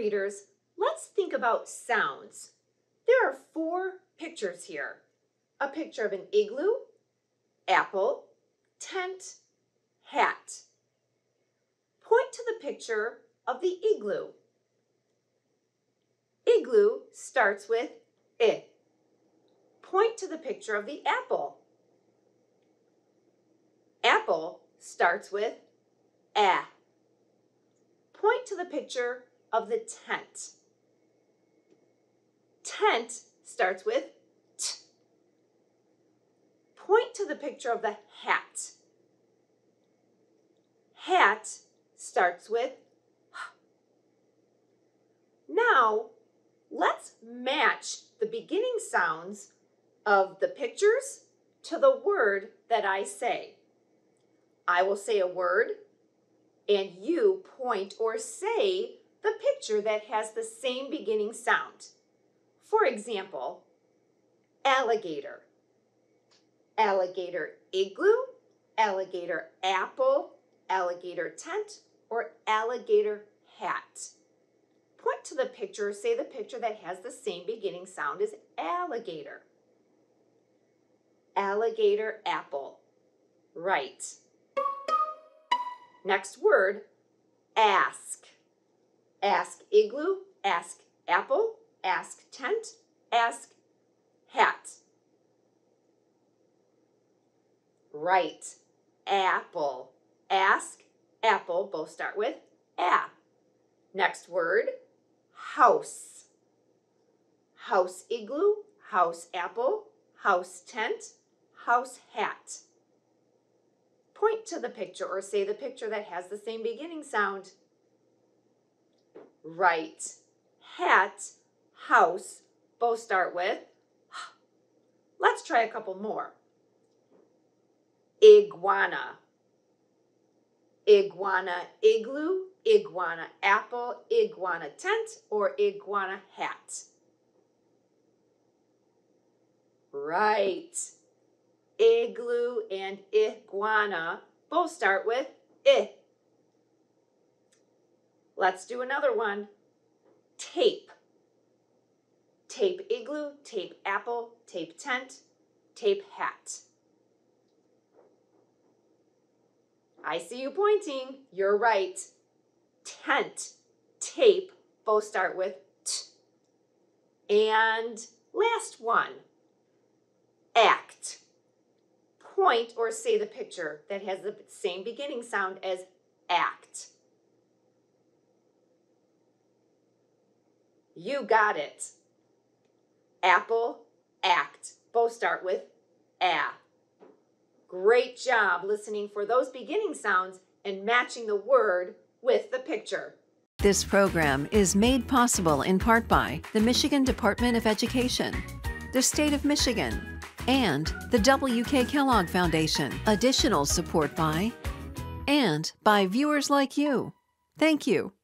readers, let's think about sounds. There are 4 pictures here. A picture of an igloo, apple, tent, hat. Point to the picture of the igloo. Igloo starts with I. Point to the picture of the apple. Apple starts with A. Point to the picture of the tent. Tent starts with T. Point to the picture of the hat. Hat starts with H. Now, let's match the beginning sounds of the pictures to the word that I say. I will say a word, and you point or say the picture that has the same beginning sound. For example, alligator. Alligator igloo, alligator apple, alligator tent, or alligator hat. Point to the picture or say the picture that has the same beginning sound as alligator. Alligator apple. Right. Next word, ask. Ask igloo, ask apple, ask tent, ask hat. Right. Apple. Ask, apple, both start with A. Next word, house. House igloo, house apple, house tent, house hat. Point to the picture or say the picture that has the same beginning sound. Right. Hat, house, both start with H. Let's try a couple more. Iguana. Iguana igloo, iguana apple, iguana tent, or iguana hat. Right. Igloo and iguana both start with I. Let's do another one. Tape. Tape igloo, tape apple, tape tent, tape hat. I see you pointing. You're right. Tent, tape, both start with T. And last one. Act. Point or say the picture that has the same beginning sound as act. You got it. Apple, act, both start with A. Great job listening for those beginning sounds and matching the word with the picture. This program is made possible in part by the Michigan Department of Education, the State of Michigan, and the W.K. Kellogg Foundation. Additional support by, and by viewers like you. Thank you.